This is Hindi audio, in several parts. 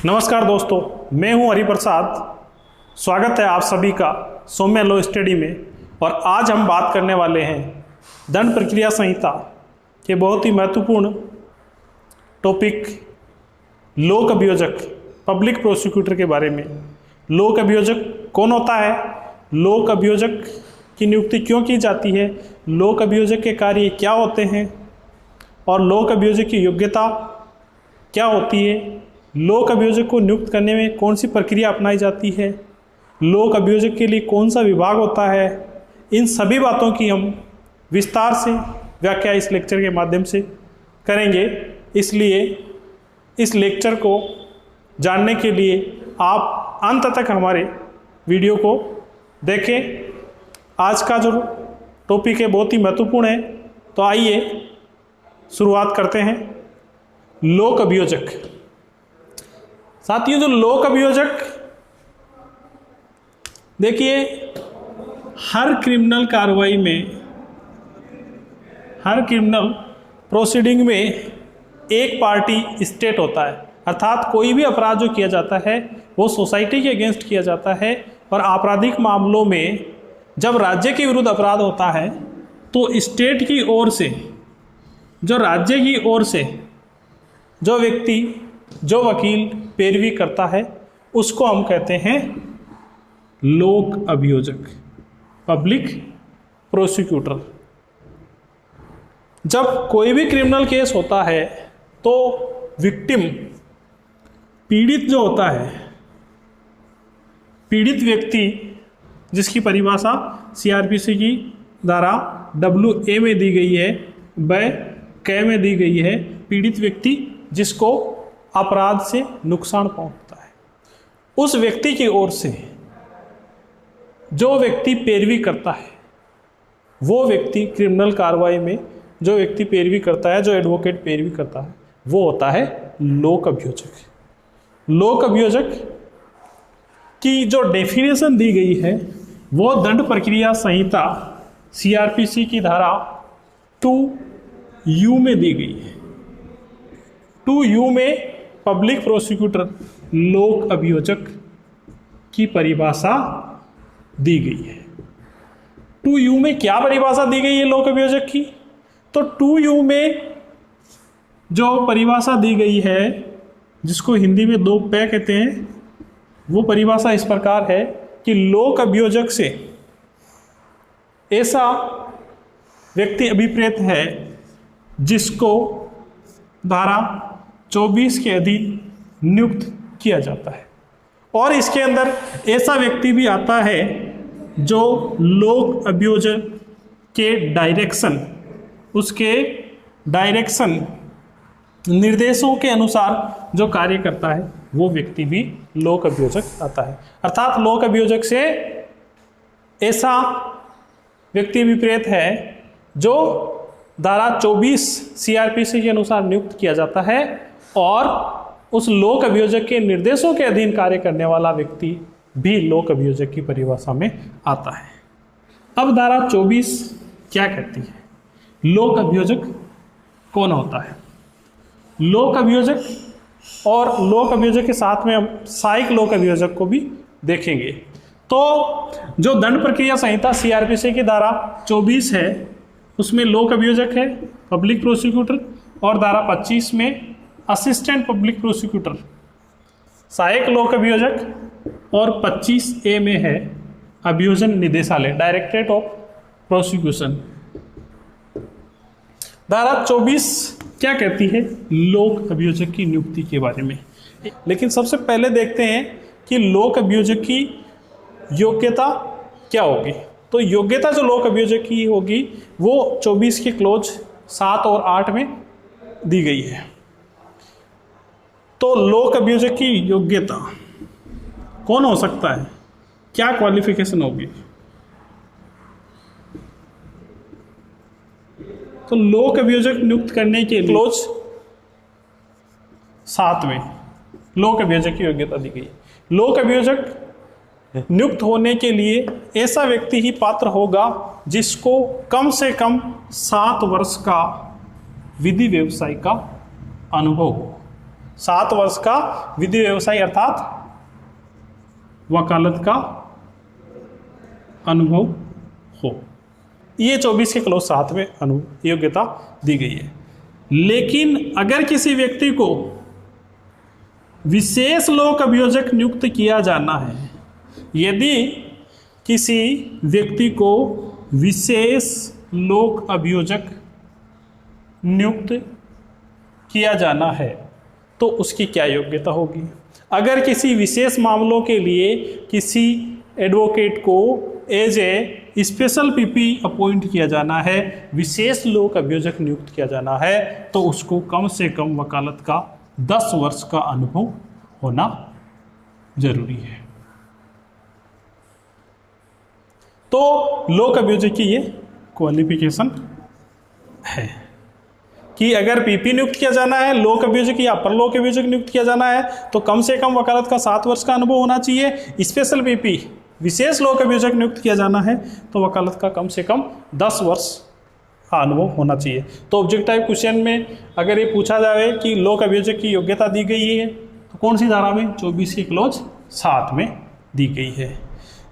नमस्कार दोस्तों, मैं हूं हरिप्रसाद। स्वागत है आप सभी का सौम्या लॉ स्टडी में। और आज हम बात करने वाले हैं दंड प्रक्रिया संहिता के बहुत ही महत्वपूर्ण टॉपिक लोक अभियोजक, पब्लिक प्रोसिक्यूटर के बारे में। लोक अभियोजक कौन होता है, लोक अभियोजक की नियुक्ति क्यों की जाती है, लोक अभियोजक के कार्य क्या होते हैं और लोक अभियोजक की योग्यता क्या होती है, लोक अभियोजक को नियुक्त करने में कौन सी प्रक्रिया अपनाई जाती है, लोक अभियोजक के लिए कौन सा विभाग होता है, इन सभी बातों की हम विस्तार से व्याख्या इस लेक्चर के माध्यम से करेंगे। इसलिए इस लेक्चर को जानने के लिए आप अंत तक हमारे वीडियो को देखें। आज का जो टॉपिक है बहुत ही महत्वपूर्ण है, तो आइए शुरुआत करते हैं। लोक अभियोजक। साथियों, जो लोक अभियोजक, देखिए हर क्रिमिनल कार्रवाई में, हर क्रिमिनल प्रोसीडिंग में एक पार्टी स्टेट होता है। अर्थात कोई भी अपराध जो किया जाता है वो सोसाइटी के अगेंस्ट किया जाता है। और आपराधिक मामलों में जब राज्य के विरुद्ध अपराध होता है तो स्टेट की ओर से, जो राज्य की ओर से जो व्यक्ति, जो वकील पैरवी करता है उसको हम कहते हैं लोक अभियोजक, पब्लिक प्रोसिक्यूटर। जब कोई भी क्रिमिनल केस होता है तो विक्टिम, पीड़ित जो होता है, पीड़ित व्यक्ति जिसकी परिभाषा सीआरपीसी की धारा WA में दी गई है, वह क में दी गई है, पीड़ित व्यक्ति जिसको अपराध से नुकसान पहुंचता है, उस व्यक्ति की ओर से जो व्यक्ति पैरवी करता है, वो व्यक्ति क्रिमिनल कार्रवाई में जो व्यक्ति पैरवी करता है, जो एडवोकेट पैरवी करता है, वो होता है लोक अभियोजक। लोक अभियोजक की जो डेफिनेशन दी गई है वो दंड प्रक्रिया संहिता सीआरपीसी की धारा 2U में दी गई है। 2U में पब्लिक प्रोसिक्यूटर, लोक अभियोजक की परिभाषा दी गई है। 2U में क्या परिभाषा दी गई है लोक अभियोजक की? तो 2U में जो परिभाषा दी गई है, जिसको हिंदी में 2 पे कहते हैं, वो परिभाषा इस प्रकार है कि लोक अभियोजक से ऐसा व्यक्ति अभिप्रेत है जिसको धारा 24 के अधीन नियुक्त किया जाता है। और इसके अंदर ऐसा व्यक्ति भी आता है जो लोक अभियोजक के डायरेक्शन, उसके डायरेक्शन, निर्देशों के अनुसार जो कार्य करता है, वो व्यक्ति भी लोक अभियोजक आता है। अर्थात लोक अभियोजक से ऐसा व्यक्ति अभिप्रेत है जो धारा 24 सीआरपीसी के अनुसार नियुक्त किया जाता है और उस लोक अभियोजक के निर्देशों के अधीन कार्य करने वाला व्यक्ति भी लोक अभियोजक की परिभाषा में आता है। अब धारा 24 क्या कहती है? लोक अभियोजक कौन होता है? लोक अभियोजक और लोक अभियोजक के साथ में हम सहायक लोक अभियोजक को भी देखेंगे। तो जो दंड प्रक्रिया संहिता सीआरपीसी की धारा 24 है उसमें लोक अभियोजक है पब्लिक प्रोसिक्यूटर, और धारा 25 में असिस्टेंट पब्लिक प्रोसिक्यूटर, सहायक लोक अभियोजक, और 25A में है अभियोजन निदेशालय, डायरेक्टरेट ऑफ प्रोसिक्यूशन। धारा 24 क्या कहती है लोक अभियोजक की नियुक्ति के बारे में? लेकिन सबसे पहले देखते हैं कि लोक अभियोजक की योग्यता क्या होगी। तो योग्यता जो लोक अभियोजक की होगी वो 24 के क्लोज 7 और 8 में दी गई है। तो लोक अभियोजक की योग्यता कौन हो सकता है, क्या क्वालिफिकेशन होगी? तो लोक अभियोजक नियुक्त करने के क्लोज 7 में लोक अभियोजक की योग्यता दी गई। लोक अभियोजक नियुक्त होने के लिए ऐसा व्यक्ति ही पात्र होगा जिसको कम से कम 7 वर्ष का विधि व्यवसाय का अनुभव हो। 7 वर्ष का विधि व्यवसाय अर्थात वकालत का अनुभव हो। ये 24 के क्लॉज 7 में योग्यता दी गई है। लेकिन अगर किसी व्यक्ति को विशेष लोक अभियोजक नियुक्त किया जाना है, यदि किसी व्यक्ति को विशेष लोक अभियोजक नियुक्त किया जाना है तो उसकी क्या योग्यता होगी? अगर किसी विशेष मामलों के लिए किसी एडवोकेट को as a special PP appoint किया जाना है, विशेष लोक अभियोजक नियुक्त किया जाना है, तो उसको कम से कम वकालत का 10 वर्ष का अनुभव होना जरूरी है। तो लोक अभियोजक की ये क्वालिफिकेशन है कि अगर पीपी नियुक्त किया जाना है, लोक अभियोजक या अपर लोक अभियोजक नियुक्त किया जाना है, तो कम से कम वकालत का 7 वर्ष का अनुभव होना चाहिए। स्पेशल पीपी विशेष लोक अभियोजक नियुक्त किया जाना है तो वकालत का कम से कम 10 वर्ष का अनुभव होना चाहिए। तो ऑब्जेक्टिव टाइप क्वेश्चन में अगर ये पूछा जाए कि लोक अभियोजक की योग्यता दी गई है तो कौन सी धारा में? 24 की क्लॉज 7 में दी गई है।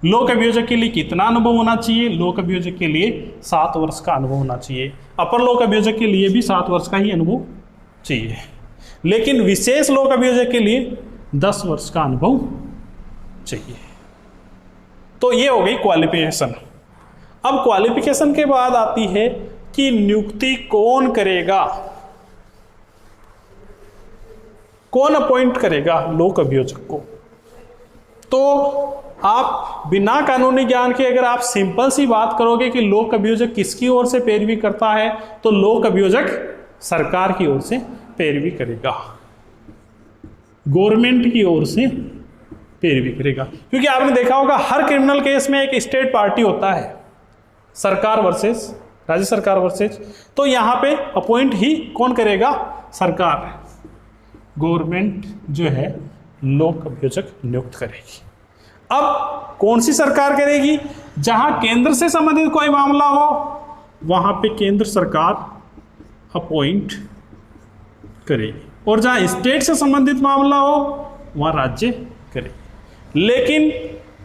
लोक अभियोजक के लिए कितना अनुभव होना चाहिए? लोक अभियोजक के लिए 7 वर्ष का अनुभव होना चाहिए। अपर लोक अभियोजक के लिए भी 7 वर्ष का ही अनुभव चाहिए, लेकिन विशेष लोक अभियोजक के लिए 10 वर्ष का अनुभव चाहिए। तो ये हो गई क्वालिफिकेशन। अब क्वालिफिकेशन के बाद आती है कि नियुक्ति कौन करेगा, कौन अपॉइंट करेगा लोक अभियोजक को। तो आप बिना कानूनी ज्ञान के अगर आप सिंपल सी बात करोगे कि लोक अभियोजक किसकी ओर से पैरवी करता है, तो लोक अभियोजक सरकार की ओर से पैरवी करेगा, गवर्नमेंट की ओर से पैरवी करेगा। क्योंकि आपने देखा होगा हर क्रिमिनल केस में एक स्टेट पार्टी होता है, सरकार वर्सेस राज्य सरकार वर्सेस, तो यहाँ पे अपॉइंट ही कौन करेगा? सरकार, गवर्नमेंट जो है लोक अभियोजक नियुक्त करेगी। अब कौन सी सरकार करेगी? जहां केंद्र से संबंधित कोई मामला हो वहां पे केंद्र सरकार अपॉइंट करेगी, और जहां स्टेट से संबंधित मामला हो वहां राज्य करेगी। लेकिन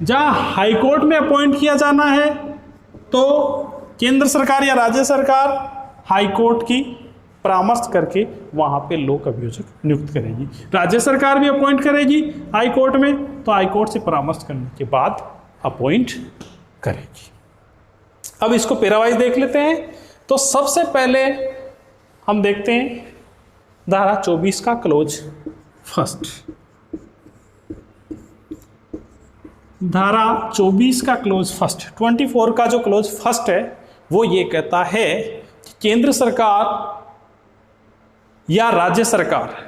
जहां हाईकोर्ट में अपॉइंट किया जाना है तो केंद्र सरकार या राज्य सरकार हाईकोर्ट की परामर्श करके वहां पे लोक अभियोजक नियुक्त करेगी। राज्य सरकार भी अपॉइंट करेगी हाई कोर्ट में, तो हाई कोर्ट से परामर्श करने के बाद अपॉइंट करेगी। अब इसको पैरावाइज देख लेते हैं। तो सबसे पहले हम देखते हैं धारा 24 का क्लोज फर्स्ट। धारा 24 का क्लोज फर्स्ट, 24 का जो क्लोज फर्स्ट है वो ये कहता है कि केंद्र सरकार या राज्य सरकार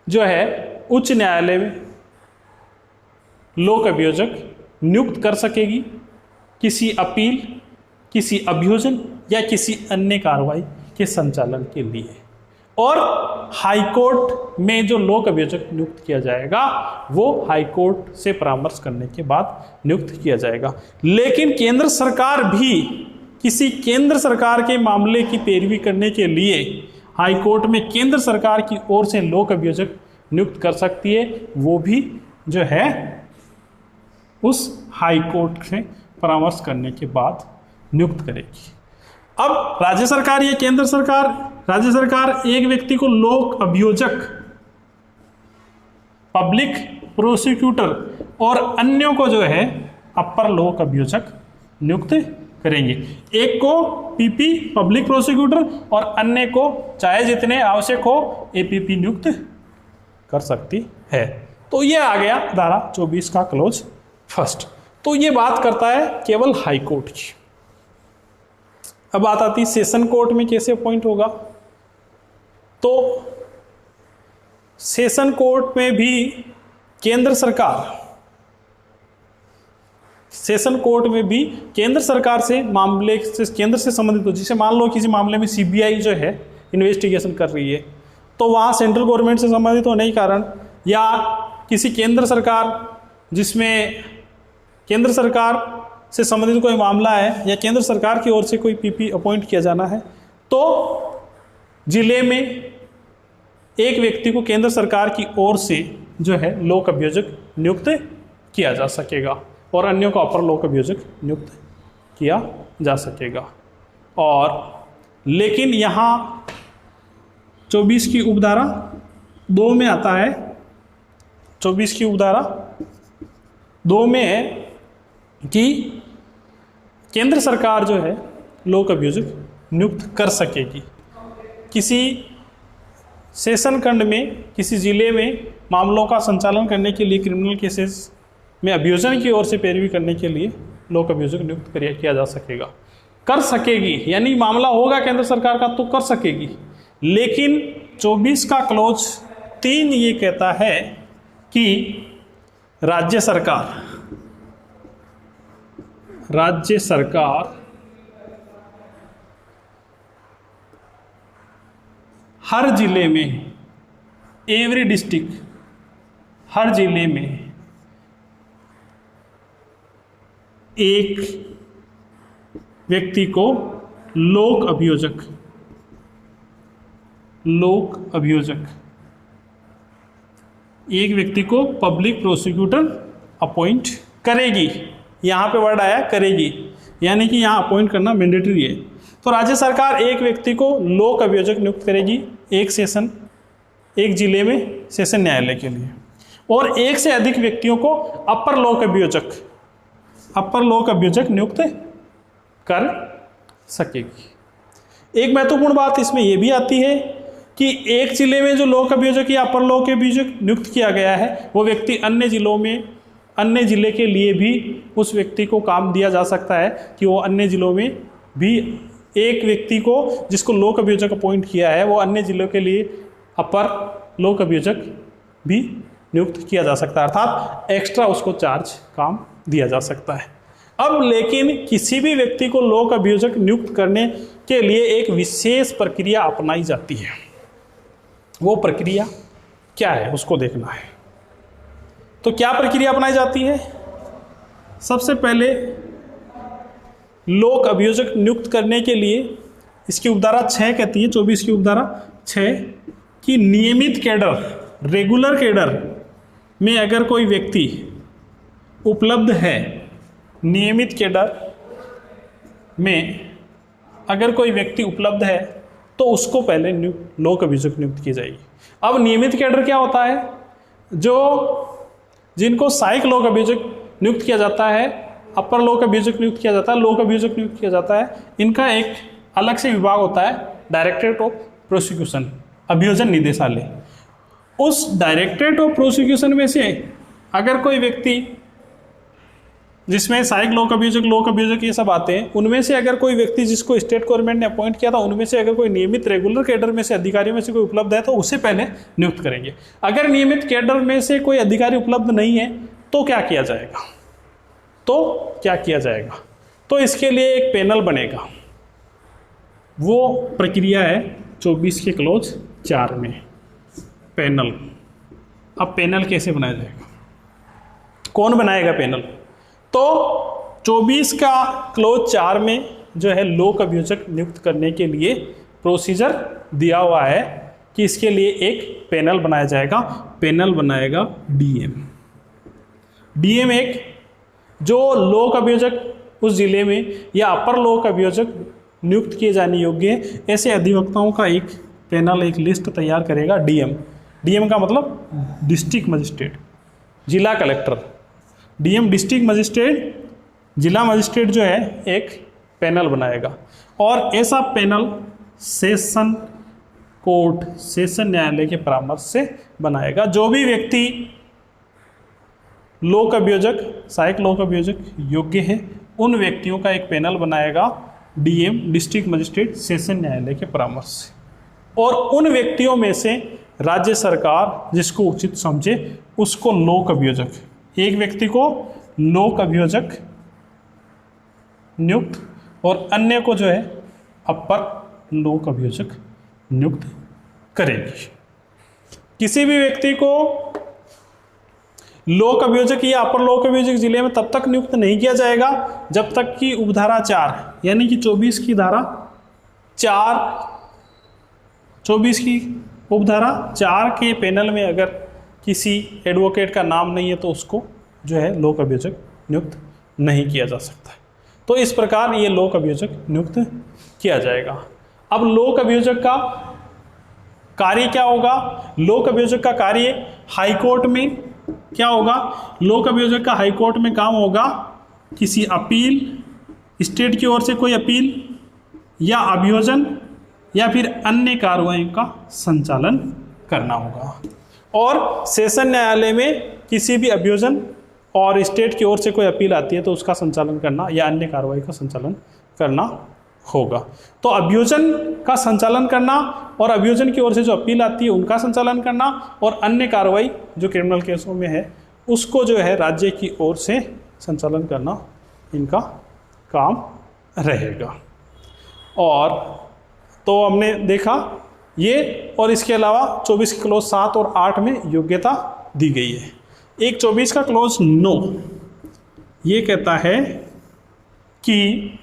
जो है उच्च न्यायालय में लोक अभियोजक नियुक्त कर सकेगी किसी अपील, किसी अभियोजन या किसी अन्य कार्रवाई के संचालन के लिए। और हाईकोर्ट में जो लोक अभियोजक नियुक्त किया जाएगा वो हाईकोर्ट से परामर्श करने के बाद नियुक्त किया जाएगा। लेकिन केंद्र सरकार भी किसी केंद्र सरकार के मामले की पैरवी करने के लिए हाईकोर्ट में केंद्र सरकार की ओर से लोक अभियोजक नियुक्त कर सकती है, वो भी जो है उस हाईकोर्ट से परामर्श करने के बाद नियुक्त करेगी। अब राज्य सरकार या केंद्र सरकार, राज्य सरकार एक व्यक्ति को लोक अभियोजक, पब्लिक प्रोसिक्यूटर और अन्यों को जो है अपर लोक अभियोजक नियुक्त करेंगे। एक को पीपी पब्लिक प्रोसिक्यूटर और अन्य को चाहे जितने आवश्यक हो एपीपी नियुक्त कर सकती है। तो ये आ गया धारा 24 का क्लोज फर्स्ट। तो ये बात करता है केवल हाई कोर्ट की। अब बात आती है सेशन कोर्ट में कैसे अपॉइंट होगा। तो सेशन कोर्ट में भी केंद्र सरकार, सेशन कोर्ट में भी केंद्र सरकार से मामले से केंद्र से संबंधित हो, जिसे मान लो किसी मामले में सीबीआई जो है इन्वेस्टिगेशन कर रही है, तो वहाँ सेंट्रल गवर्नमेंट से संबंधित होने के कारण या किसी केंद्र सरकार जिसमें केंद्र सरकार से संबंधित कोई मामला है या केंद्र सरकार की ओर से कोई पीपी अपॉइंट किया जाना है, तो जिले में एक व्यक्ति को केंद्र सरकार की ओर से जो है लोक अभियोजक नियुक्त किया जा सकेगा और अन्यों को अपर लोक अभियोजक नियुक्त किया जा सकेगा। और लेकिन यहाँ 24 की उपधारा 2 में आता है, 24 की उपधारा 2 में है कि केंद्र सरकार जो है लोक अभियोजक नियुक्त कर सकेगी। किसी सेशन खंड में, किसी जिले में मामलों का संचालन करने के लिए क्रिमिनल केसेस में अभियोजन की ओर से पैरवी करने के लिए लोक अभियोजक नियुक्त किया जा सकेगा। कर सकेगी यानी मामला होगा केंद्र सरकार का तो कर सकेगी, लेकिन 24 का क्लॉज 3 ये कहता है कि राज्य सरकार हर जिले में, एवरी डिस्ट्रिक्ट, हर जिले में एक व्यक्ति को लोक अभियोजक एक व्यक्ति को पब्लिक प्रोसिक्यूटर अपॉइंट करेगी। यहाँ पे वर्ड आया करेगी, यानी कि यहाँ अपॉइंट करना मैंडेटरी है। तो राज्य सरकार एक व्यक्ति को लोक अभियोजक नियुक्त करेगी एक जिले में सेशन न्यायालय के लिए, और एक से अधिक व्यक्तियों को अपर लोक अभियोजक नियुक्त कर सकेगी। एक महत्वपूर्ण बात इसमें यह भी आती है कि एक जिले में जो लोक अभियोजक या अपर लोक अभियोजक नियुक्त किया गया है, वो व्यक्ति अन्य जिलों में, अन्य जिले के लिए भी उस व्यक्ति को काम दिया जा सकता है कि वो अन्य जिलों में भी एक व्यक्ति को जिसको लोक अभियोजक अपॉइंट किया है, वो अन्य जिलों के लिए अपर लोक अभियोजक भी नियुक्त किया जा सकता है, अर्थात एक्स्ट्रा उसको चार्ज काम दिया जा सकता है। अब लेकिन किसी भी व्यक्ति को लोक अभियोजक नियुक्त करने के लिए एक विशेष प्रक्रिया अपनाई जाती है। वो प्रक्रिया क्या है उसको देखना है। तो क्या प्रक्रिया अपनाई जाती है? सबसे पहले लोक अभियोजक नियुक्त करने के लिए इसकी उपधारा 6 कहती है, 24 की उपधारा 6 कि नियमित कैडर, रेगुलर कैडर में अगर कोई व्यक्ति उपलब्ध है, नियमित कैडर में अगर कोई व्यक्ति उपलब्ध है तो उसको पहले लोक अभियोजक नियुक्त की जाएगी। अब नियमित कैडर क्या होता है? जिनको सहायक लोक अभियोजक नियुक्त किया जाता है, अपर लोक अभियोजक नियुक्त किया जाता है, लोक अभियोजक नियुक्त किया जाता है, इनका एक अलग से विभाग होता है, डायरेक्टरेट ऑफ प्रोसिक्यूशन, अभियोजन निदेशालय। उस डायरेक्टरेट ऑफ प्रोसिक्यूशन में से अगर कोई व्यक्ति, जिसमें सहायक लोक अभियोजक ये सब आते हैं, उनमें से अगर कोई व्यक्ति जिसको स्टेट गवर्नमेंट ने अपॉइंट किया था, उनमें से अगर कोई नियमित रेगुलर कैडर में से अधिकारियों में से कोई उपलब्ध है तो उसे पहले नियुक्त करेंगे। अगर नियमित कैडर में से कोई अधिकारी उपलब्ध नहीं है तो क्या किया जाएगा? तो इसके लिए एक पैनल बनेगा। वो प्रक्रिया है 24 के क्लॉज 4 में, पैनल। अब पैनल कैसे बनाया जाएगा? कौन बनाएगा पैनल? तो 24 का क्लॉज 4 में जो है लोक अभियोजक नियुक्त करने के लिए प्रोसीजर दिया हुआ है कि इसके लिए एक पैनल बनाया जाएगा। पैनल बनाएगा डीएम एक, जो लोक अभियोजक उस जिले में या अपर लोक अभियोजक नियुक्त किए जाने योग्य है, ऐसे अधिवक्ताओं का एक पैनल, एक लिस्ट तैयार करेगा डीएम का मतलब डिस्ट्रिक्ट मजिस्ट्रेट, जिला कलेक्टर। डीएम डिस्ट्रिक्ट मजिस्ट्रेट, जिला मजिस्ट्रेट जो है एक पैनल बनाएगा, और ऐसा पैनल सेशन कोर्ट, सेशन न्यायालय के परामर्श से बनाएगा। जो भी व्यक्ति लोक अभियोजक, सहायक लोक अभियोजक योग्य है, उन व्यक्तियों का एक पैनल बनाएगा डीएम, डिस्ट्रिक्ट मजिस्ट्रेट, सेशन न्यायालय के परामर्श से, और उन व्यक्तियों में से राज्य सरकार जिसको उचित समझे उसको लोक अभियोजक, एक व्यक्ति को लोक अभियोजक नियुक्त और अन्य को जो है अपर लोक अभियोजक नियुक्त करेगी। किसी भी व्यक्ति को लोक अभियोजक या अपर लोक अभियोजक जिले में तब तक नियुक्त नहीं किया जाएगा जब तक कि उपधारा 4 यानी कि 24 की धारा 4 24 की उपधारा 4 के पैनल में अगर किसी एडवोकेट का नाम नहीं है तो उसको जो है लोक अभियोजक नियुक्त नहीं किया जा सकता है। तो इस प्रकार ये लोक अभियोजक नियुक्त किया जाएगा। अब लोक अभियोजक का कार्य क्या होगा? लोक अभियोजक का कार्य हाईकोर्ट में क्या होगा? लोक अभियोजक का हाईकोर्ट में काम होगा किसी अपील, स्टेट की ओर से कोई अपील या अभियोजन या फिर अन्य कार्रवाइयों का संचालन करना होगा। और सेशन न्यायालय में किसी भी अभियोजन और स्टेट की ओर से कोई अपील आती है तो उसका संचालन करना या अन्य कार्रवाई का संचालन करना होगा। तो अभियोजन का संचालन करना और अभियोजन की ओर से जो अपील आती है उनका संचालन करना और अन्य कार्रवाई जो क्रिमिनल केसों में है उसको जो है राज्य की ओर से संचालन करना इनका काम रहेगा। और तो हमने देखा ये, और इसके अलावा 24 के क्लोज 7 और 8 में योग्यता दी गई है। एक 24 का क्लोज 9 ये कहता है कि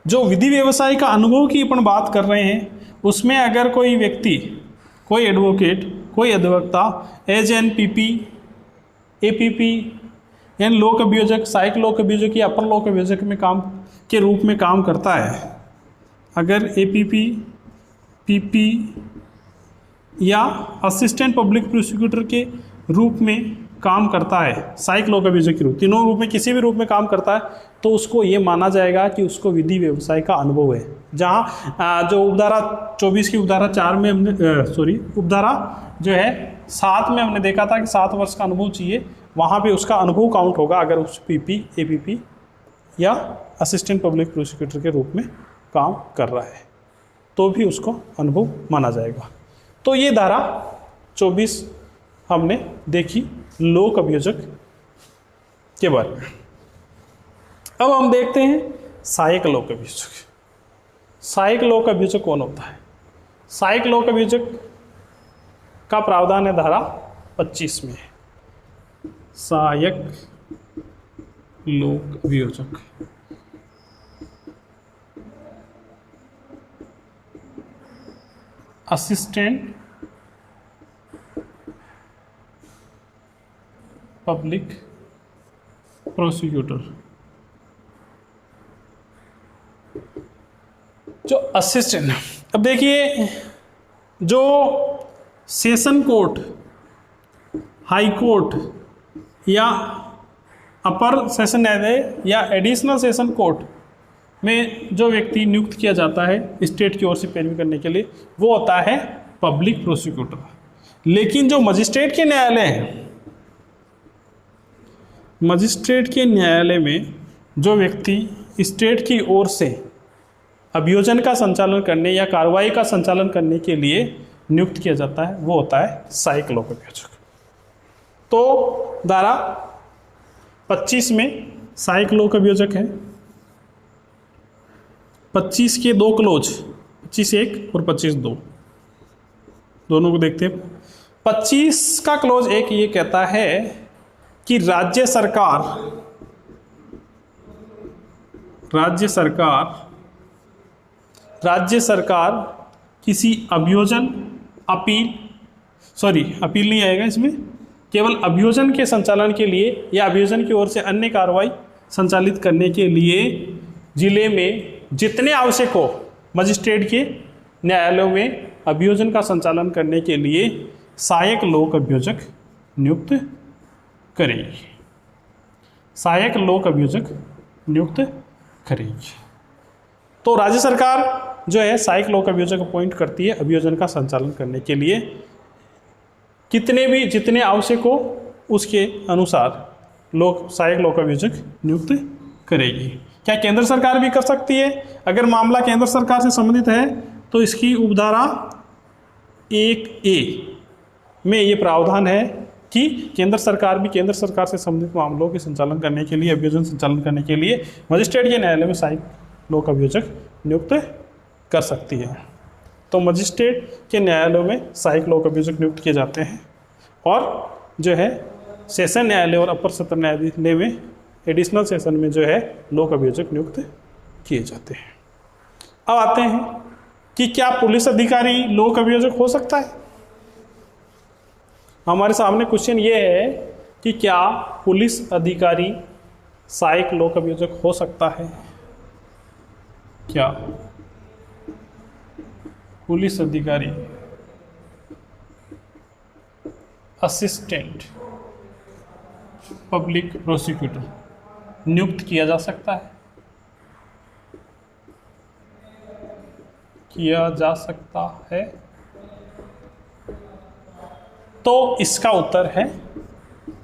जो विधि व्यवसाय का अनुभव की अपन बात कर रहे हैं उसमें अगर कोई व्यक्ति, कोई एडवोकेट, कोई अधिवक्ता एज एन पीपी, एपीपी यानी लोक अभियोजक, सहायक लोक अभियोजक या अपर लोक अभियोजक में काम के रूप में काम करता है, अगर एपीपी, पीपी या असिस्टेंट पब्लिक प्रोसिक्यूटर के रूप में काम करता है, सहायक लोक अभियोजक के रूप, तीनों रूप में किसी भी रूप में काम करता है तो उसको ये माना जाएगा कि उसको विधि व्यवसाय का अनुभव है। जहाँ जो उपधारा 24 की उपधारा 4 में हमने उपधारा जो है 7 में हमने देखा था कि 7 वर्ष का अनुभव चाहिए, वहाँ पे उसका अनुभव काउंट होगा अगर उस पीपी, एपीपी या असिस्टेंट पब्लिक प्रोसिक्यूटर के रूप में काम कर रहा है तो भी उसको अनुभव माना जाएगा। तो ये धारा 24 हमने देखी लोक अभियोजक के बारे में। अब हम देखते हैं सहायक लोक अभियोजक। सहायक लोक अभियोजक कौन होता है? सहायक लोक अभियोजक का प्रावधान है धारा 25 में। सहायक लोक अभियोजक असिस्टेंट पब्लिक प्रोसिक्यूटर, जो असिस्टेंट, अब देखिए जो सेशन कोर्ट, हाई कोर्ट या अपर सेशन न्यायालय या एडिशनल सेशन कोर्ट में जो व्यक्ति नियुक्त किया जाता है स्टेट की ओर से पैरवी करने के लिए वो होता है पब्लिक प्रोसिक्यूटर। लेकिन जो मजिस्ट्रेट के न्यायालय हैं, मजिस्ट्रेट के न्यायालय में जो व्यक्ति स्टेट की ओर से अभियोजन का संचालन करने या कार्रवाई का संचालन करने के लिए नियुक्त किया जाता है वो होता है सहायक लोक अभियोजक। तो धारा 25 में सहायक लोक अभियोजक है। 25 के 2 क्लोज, 25(1) और 25(2) दोनों को देखते हैं। 25 का क्लोज 1 ये कहता है कि राज्य सरकार किसी अभियोजन, अपील नहीं आएगा इसमें, केवल अभियोजन के संचालन के लिए या अभियोजन की ओर से अन्य कार्रवाई संचालित करने के लिए जिले में जितने आवश्यक हो मजिस्ट्रेट के न्यायालयों में अभियोजन का संचालन करने के लिए सहायक लोक अभियोजक नियुक्त करेगी। सहायक लोक अभियोजक नियुक्त करेगी। तो राज्य सरकार जो है सहायक लोक अभियोजक अपॉइंट करती है अभियोजन का संचालन करने के लिए, जितने आवश्यक हो उसके अनुसार सहायक लोक अभियोजक नियुक्त करेगी। क्या केंद्र सरकार भी कर सकती है? अगर मामला केंद्र सरकार से संबंधित है तो इसकी उपधारा 1A में ये प्रावधान है कि केंद्र सरकार भी केंद्र सरकार से संबंधित मामलों के संचालन करने के लिए, अभियोजन संचालन करने के लिए मजिस्ट्रेट के न्यायालय में सहायक लोक अभियोजक नियुक्त कर सकती है। तो मजिस्ट्रेट के न्यायालयों में सहायक लोक अभियोजक नियुक्त किए जाते हैं और जो है सेशन न्यायालय और अपर सत्र न्यायालय में, एडिशनल सेशन में जो है लोक अभियोजक नियुक्त किए जाते हैं। अब आते हैं कि क्या पुलिस अधिकारी लोक अभियोजक हो सकता है? हमारे सामने क्वेश्चन ये है कि क्या पुलिस अधिकारी सहायक लोक अभियोजक हो सकता है? क्या पुलिस अधिकारी असिस्टेंट पब्लिक प्रोसिक्यूटर नियुक्त किया जा सकता है? किया जा सकता है। तो इसका उत्तर है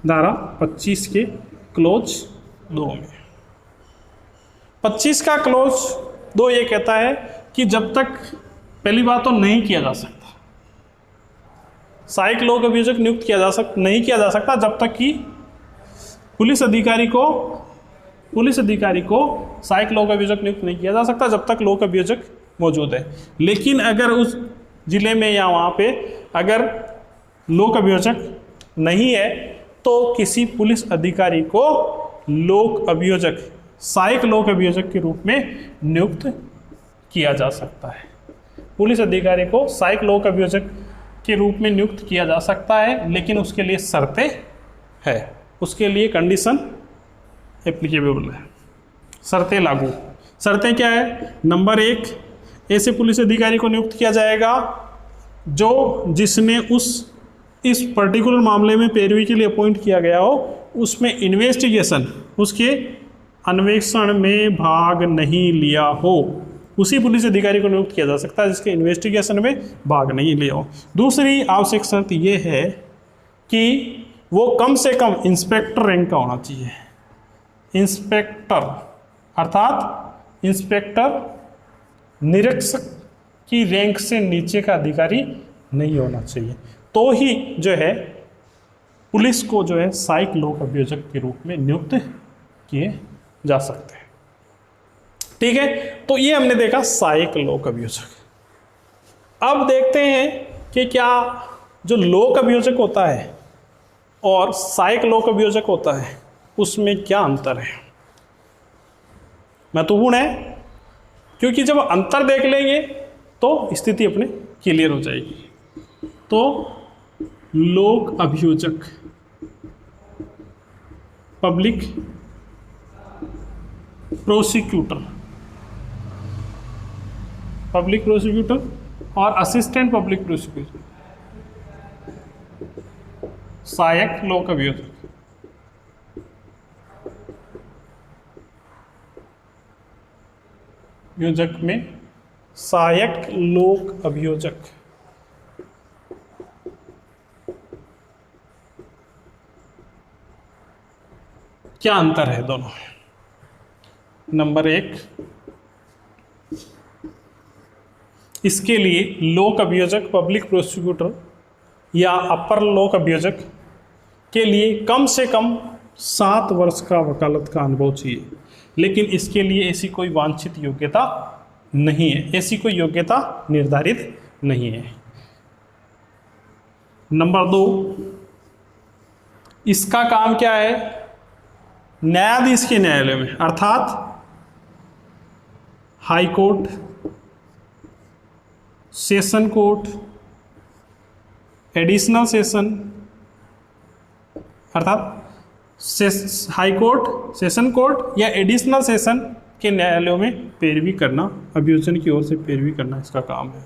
धारा 25 के क्लोज 2 में। 25 का क्लोज 2 ये कहता है कि जब तक, पहली बात तो नहीं किया जा सकता, सहायक लोक अभियोजक नियुक्त नहीं किया जा सकता जब तक कि पुलिस अधिकारी को सहायक लोक अभियोजक नियुक्त नहीं किया जा सकता जब तक लोक अभियोजक मौजूद है। लेकिन अगर उस जिले में या वहाँ पे अगर लोक अभियोजक नहीं है तो किसी पुलिस अधिकारी को लोक अभियोजक, सहायक लोक अभियोजक के रूप में नियुक्त किया जा सकता है। पुलिस अधिकारी को सहायक लोक अभियोजक के रूप में नियुक्त किया जा सकता है, लेकिन उसके लिए शर्तें है, उसके लिए कंडीशन एप्लीकेबल है, शर्तें लागू। शर्तें क्या है? नंबर 1, ऐसे पुलिस अधिकारी को नियुक्त किया जाएगा जिसने इस पर्टिकुलर मामले में पैरवी के लिए अपॉइंट किया गया हो, उसमें इन्वेस्टिगेशन, उसके अन्वेषण में भाग नहीं लिया हो। उसी पुलिस अधिकारी को नियुक्त किया जा सकता है जिसके इन्वेस्टिगेशन में भाग नहीं लिया हो। दूसरी आवश्यक शर्त यह है कि वो कम से कम इंस्पेक्टर रैंक का होना चाहिए। इंस्पेक्टर अर्थात इंस्पेक्टर निरीक्षक की रैंक से नीचे का अधिकारी नहीं होना चाहिए, तो ही जो है पुलिस को जो है सहायक लोक अभियोजक के रूप में नियुक्त किए जा सकते हैं। ठीक है, तो ये हमने देखा सहायक लोक अभियोजक। अब देखते हैं कि क्या जो लोक अभियोजक होता है और सहायक लोक अभियोजक होता है उसमें क्या अंतर है, महत्वपूर्ण है, क्योंकि जब अंतर देख लेंगे तो स्थिति अपने क्लियर हो जाएगी। तो लोक अभियोजक पब्लिक प्रोसिक्यूटर और असिस्टेंट पब्लिक प्रोसिक्यूटर सहायक लोक अभियोजक में सहायक लोक अभियोजक क्या अंतर है दोनों? नंबर 1, इसके लिए लोक अभियोजक पब्लिक प्रोसिक्यूटर या अपर लोक अभियोजक के लिए कम से कम 7 वर्ष का वकालत का अनुभव चाहिए, लेकिन इसके लिए ऐसी कोई वांछित योग्यता नहीं है, ऐसी कोई योग्यता निर्धारित नहीं है। नंबर 2, इसका काम क्या है? न्यायाधीश के न्यायालय में अर्थात high court, session court, additional session अर्थात हाई कोर्ट, सेशन कोर्ट या एडिशनल सेशन के न्यायालयों में पैरवी करना, अभियोजन की ओर से पैरवी करना इसका काम है।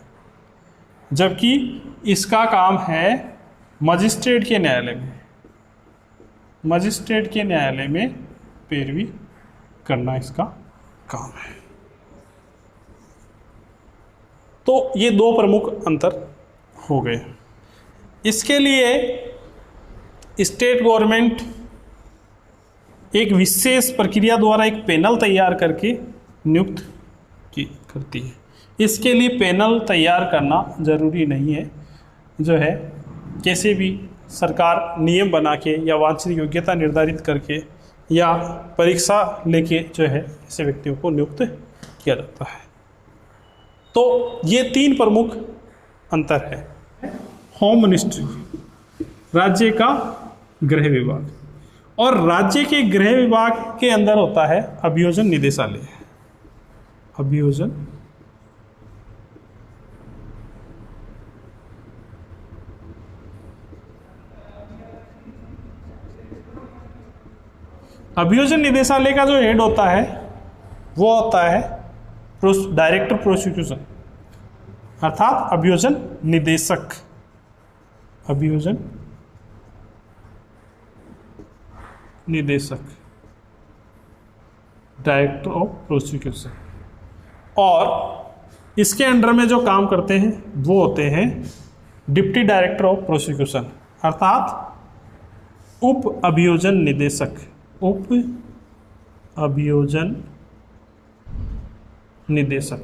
जबकि इसका काम है मजिस्ट्रेट के न्यायालय में, मजिस्ट्रेट के न्यायालय में पैरवी करना इसका काम है। तो ये 2 प्रमुख अंतर हो गए। इसके लिए स्टेट गवर्नमेंट एक विशेष प्रक्रिया द्वारा एक पैनल तैयार करके नियुक्त करती है। इसके लिए पैनल तैयार करना ज़रूरी नहीं है, जो है कैसे भी सरकार नियम बना के या वांछित योग्यता निर्धारित करके या परीक्षा लेके जो है ऐसे व्यक्तियों को नियुक्त किया जाता है। तो ये 3 प्रमुख अंतर है। होम मिनिस्ट्री, राज्य का गृह विभाग, और राज्य के गृह विभाग के अंदर होता है अभियोजन निदेशालय। अभियोजन अभियोजन निदेशालय का जो हेड होता है वो होता है डायरेक्टर प्रोसिक्यूशन, अर्थात अभियोजन निदेशक। अभियोजन निदेशक, डायरेक्टर ऑफ प्रोसिक्यूशन। और इसके अंडर में जो काम करते हैं वो होते हैं डिप्टी डायरेक्टर ऑफ प्रोसिक्यूशन, अर्थात उप अभियोजन निदेशक। उप अभियोजन निदेशक,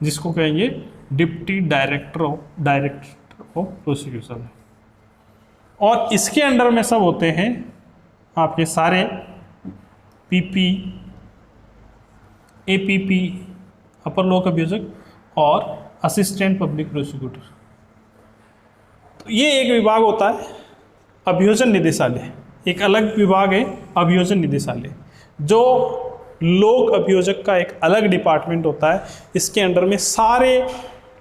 जिसको कहेंगे डिप्टी डायरेक्टर ऑफ प्रोसिक्यूशन। और इसके अंडर में सब होते हैं आपके सारे पीपी, एपीपी, अपर लोक अभियोजक और असिस्टेंट पब्लिक प्रोसिक्यूटर। तो ये एक विभाग होता है अभियोजन निदेशालय, एक अलग विभाग है अभियोजन निदेशालय, जो लोक अभियोजक का एक अलग डिपार्टमेंट होता है। इसके अंडर में सारे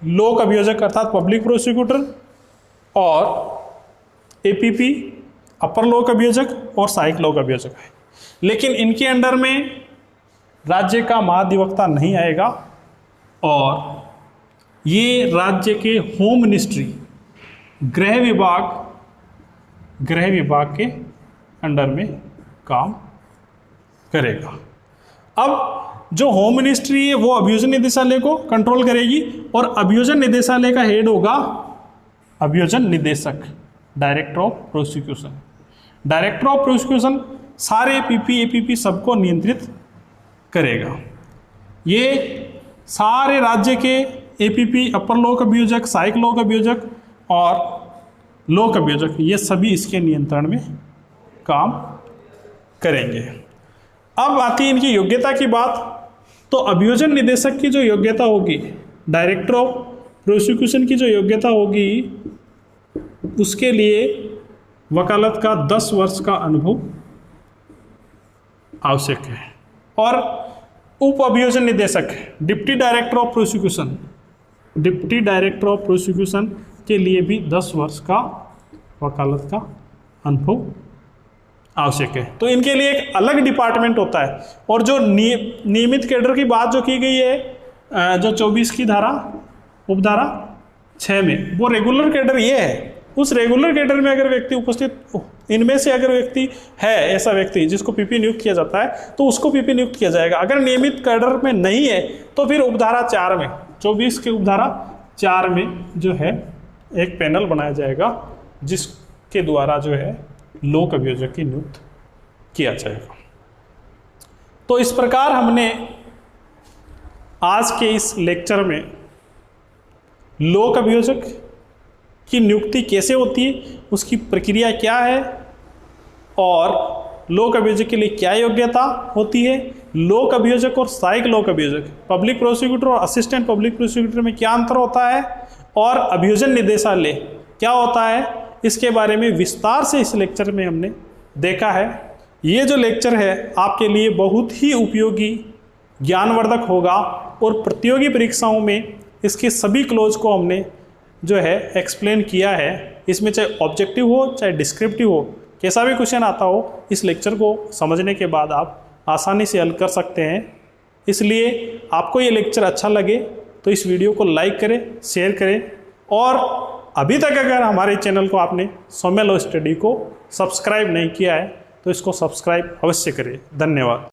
लोक अभियोजक अर्थात पब्लिक प्रोसिक्यूटर और एपीपी, अपर लोक अभियोजक और सहायक लोक अभियोजक है। लेकिन इनके अंडर में राज्य का महाधिवक्ता नहीं आएगा और ये राज्य के होम मिनिस्ट्री, गृह विभाग के अंडर में काम करेगा। अब जो होम मिनिस्ट्री है वो अभियोजन निदेशालय को कंट्रोल करेगी और अभियोजन निदेशालय का हेड होगा अभियोजन निदेशक, director of prosecution. Director of prosecution सारे पीपी, एपीपी सबको नियंत्रित करेगा। ये सारे राज्य के एपीपी, अपर लोक अभियोजक, सहायक लोक अभियोजक और लोक अभियोजक, ये सभी इसके नियंत्रण में काम करेंगे। अब आती है इनकी योग्यता की बात। तो अभियोजन निदेशक की जो योग्यता होगी, डायरेक्टर ऑफ प्रोसिक्यूशन की जो योग्यता होगी, उसके लिए वकालत का 10 वर्ष का अनुभव आवश्यक है। और उप अभियोजन निदेशक, deputy director of prosecution, deputy director of prosecution के लिए भी 10 वर्ष का वकालत का अनुभव आवश्यक है। तो इनके लिए एक अलग डिपार्टमेंट होता है। और जो नियमित कैडर की बात जो की गई है, जो 24 की धारा उपधारा 6 में, वो रेगुलर कैडर ये है। उस रेगुलर कैडर में अगर व्यक्ति उपस्थित, इनमें से अगर व्यक्ति है ऐसा व्यक्ति जिसको पीपी नियुक्त किया जाता है तो उसको पीपी नियुक्त किया जाएगा। अगर नियमित कैडर में नहीं है तो फिर उपधारा 4 में, 24 के उपधारा 4 में जो है एक पैनल बनाया जाएगा जिसके द्वारा जो है लोक अभियोजक की नियुक्त किया जाएगा। तो इस प्रकार हमने आज के इस लेक्चर में लोक अभियोजक की नियुक्ति कैसे होती है, उसकी प्रक्रिया क्या है और लोक अभियोजक के लिए क्या योग्यता होती है, लोक अभियोजक और सहायक लोक अभियोजक, पब्लिक प्रोसिक्यूटर और असिस्टेंट पब्लिक प्रोसिक्यूटर में क्या अंतर होता है, और अभियोजन निदेशालय क्या होता है, इसके बारे में विस्तार से इस लेक्चर में हमने देखा है। ये जो लेक्चर है आपके लिए बहुत ही उपयोगी, ज्ञानवर्धक होगा और प्रतियोगी परीक्षाओं में इसके सभी क्लोज को हमने जो है एक्सप्लेन किया है। इसमें चाहे ऑब्जेक्टिव हो चाहे डिस्क्रिप्टिव हो, कैसा भी क्वेश्चन आता हो, इस लेक्चर को समझने के बाद आप आसानी से हल कर सकते हैं। इसलिए आपको ये लेक्चर अच्छा लगे तो इस वीडियो को लाइक करें, शेयर करें और अभी तक अगर हमारे चैनल को आपने सौम्या लॉ स्टडी को सब्सक्राइब नहीं किया है तो इसको सब्सक्राइब अवश्य करें। धन्यवाद।